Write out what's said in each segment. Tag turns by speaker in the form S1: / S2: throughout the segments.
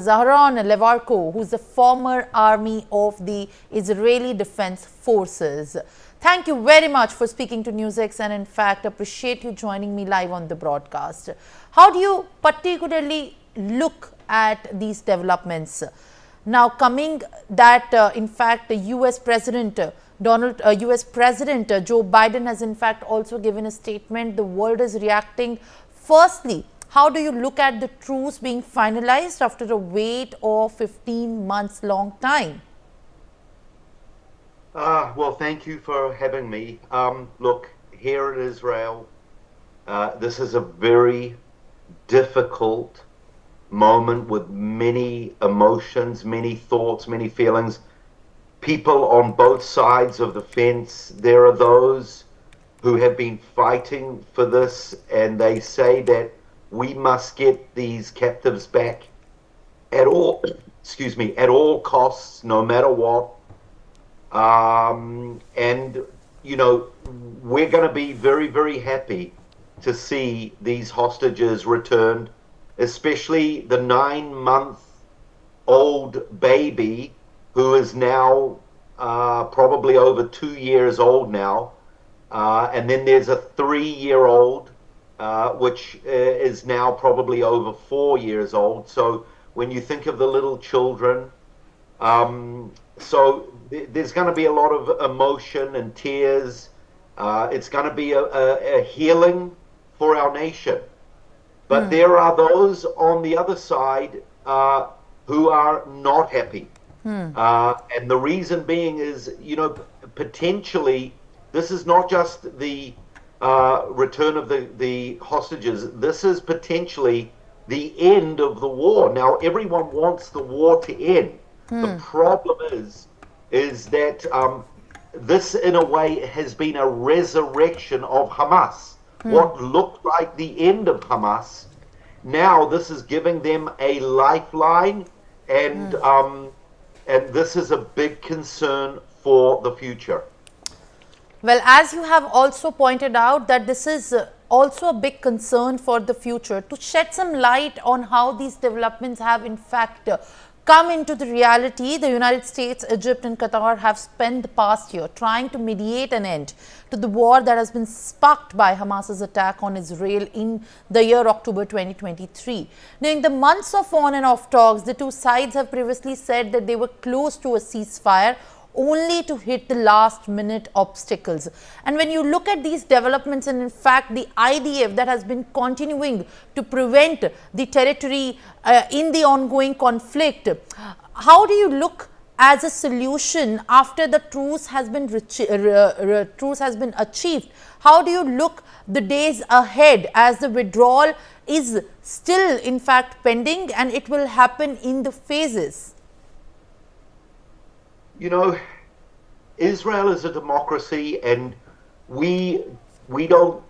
S1: Zahan Levarko, who's the former army of the Israeli Defense Forces. Thank you very much for speaking to NewsX, and in fact appreciate you joining me live on the broadcast. How do you particularly look at these developments? Now coming that in fact the US President US President Joe Biden has in fact also given a statement. The world is reacting. Firstly, how do you look at the truce being finalized after a wait of 15 months long time?
S2: Well, thank you for having me. Look, here in Israel, this is a very difficult moment with many emotions, many thoughts, many feelings. People on both sides of the fence. There are those who have been fighting for this, and they say that we must get these captives back at all, excuse me, at all costs, no matter what. And, you know, we're going to be very, very happy to see these hostages returned, especially the 9-month-old baby who is now probably over 2 years old now. And then there's a 3-year-old, which is now probably over 4 years old. So when you think of the little children, so there's going to be a lot of emotion and tears. It's going to be a healing for our nation. But there are those on the other side who are not happy. And the reason being is, you know, potentially this is not just the return of the hostages. This is potentially the end of the war. Now, everyone wants the war to end. The problem is that this, in a way, has been a resurrection of Hamas. What looked like the end of Hamas, now this is giving them a lifeline, and this is a big concern for the future.
S1: Well, as you have also pointed out, that this is also a big concern for the future. To shed some light on how these developments have in fact come into the reality, the United States, Egypt and Qatar have spent the past year trying to mediate an end to the war that has been sparked by Hamas's attack on Israel in the year October 2023. During the months of on and off talks, the two sides have previously said that they were close to a ceasefire, only to hit the last minute obstacles. And when you look at these developments, and in fact the IDF that has been continuing to prevent the territory in the ongoing conflict, how do you look as a solution after the truce has been achieved? How do you look the days ahead, as the withdrawal is still in fact pending and it will happen in the phases?
S2: You know, Israel is a democracy, and we're not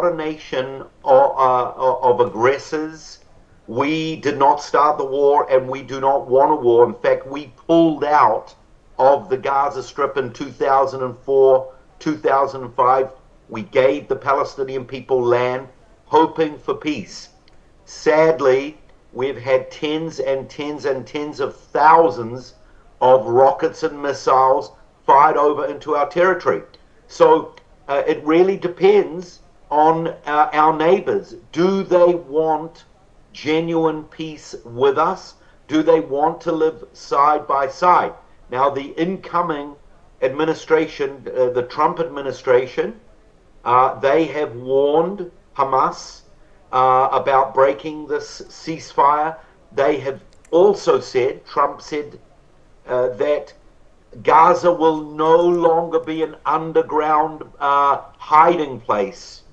S2: a nation of aggressors. We did not start the war, and we do not want a war. In fact, we pulled out of the Gaza Strip in 2004, 2005. We gave the Palestinian people land, hoping for peace. Sadly, we've had tens and tens and tens of thousands of rockets and missiles fired over into our territory. So it really depends on our neighbors. Do they want genuine peace with us? Do they want to live side by side? Now, the incoming administration, the Trump administration, they have warned Hamas about breaking this ceasefire. They have also said, Trump said, that Gaza will no longer be an underground hiding place,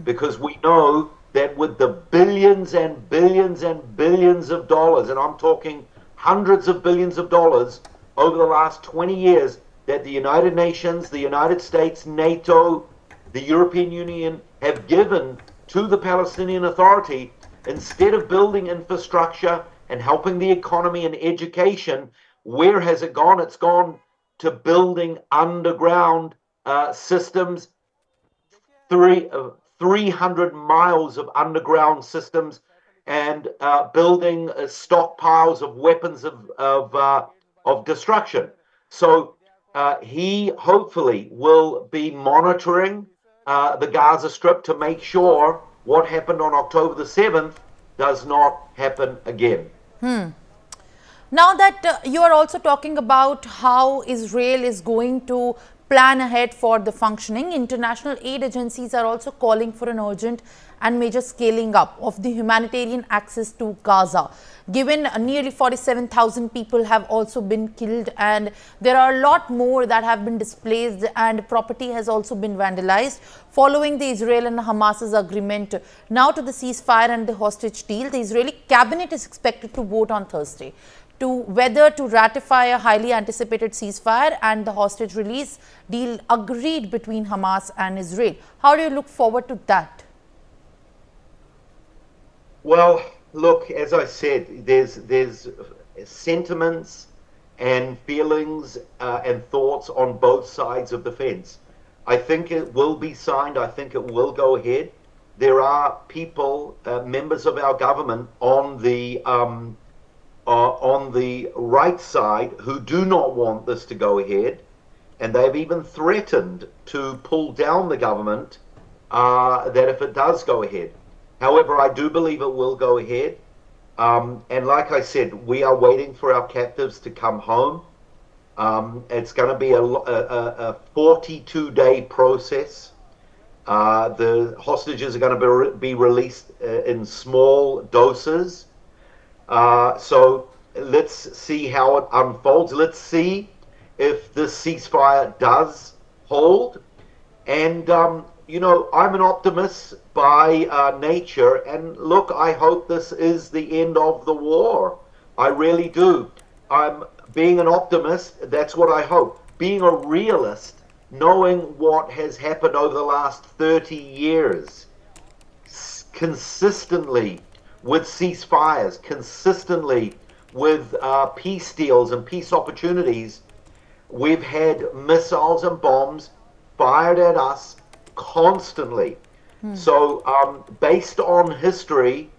S2: because we know that with the billions and billions and billions of dollars, and I'm talking hundreds of billions of dollars over the last 20 years, that the United Nations, the United States, NATO, the European Union have given to the Palestinian Authority, instead of building infrastructure and helping the economy and education, where has it gone? It's gone to building underground systems, 300 miles of underground systems and building stockpiles of weapons of destruction. So he hopefully will be monitoring the Gaza Strip to make sure what happened on October the 7th does not happen again.
S1: Now that you are also talking about how Israel is going to plan ahead for the functioning, international aid agencies are also calling for an urgent and major scaling up of the humanitarian access to Gaza. Given nearly 47,000 people have also been killed and there are a lot more that have been displaced and property has also been vandalized following the Israel and Hamas's agreement now to the ceasefire and the hostage deal. The Israeli cabinet is expected to vote on Thursday to whether to ratify a highly anticipated ceasefire and the hostage release deal agreed between Hamas and Israel. How do you look forward to that?
S2: Well, look, as I said, there's sentiments and feelings and thoughts on both sides of the fence. I think it will be signed. I think it will go ahead. There are people, members of our government on the right side who do not want this to go ahead, and they've even threatened to pull down the government that if it does go ahead. However, I do believe it will go ahead. And like I said, we are waiting for our captives to come home. It's going to be a 42-day process. The hostages are going to be released in small doses. So let's see how it unfolds. Let's see if this ceasefire does hold. And, you know, I'm an optimist by nature. And look, I hope this is the end of the war. I really do. I'm being an optimist. That's what I hope. Being a realist, knowing what has happened over the last 30 years, consistently with ceasefires, consistently with peace deals and peace opportunities, we've had missiles and bombs fired at us constantly. So based on history,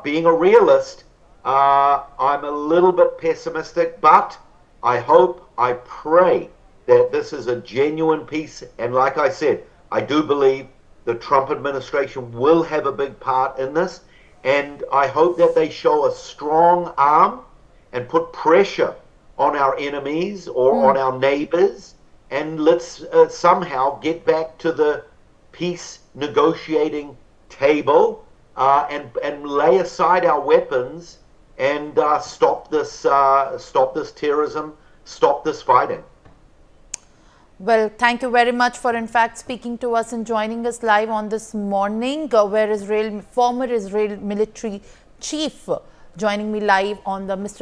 S2: being a realist, I'm a little bit pessimistic, but I hope, I pray that this is a genuine peace. And like I said, I do believe the Trump administration will have a big part in this. And I hope that they show a strong arm and put pressure on our enemies or on our neighbors. And let's somehow get back to the peace negotiating table and lay aside our weapons and stop this terrorism, stop this fighting.
S1: Well, thank you very much for in fact speaking to us and joining us live on this morning, where former Israel military chief joining me live on the Mr.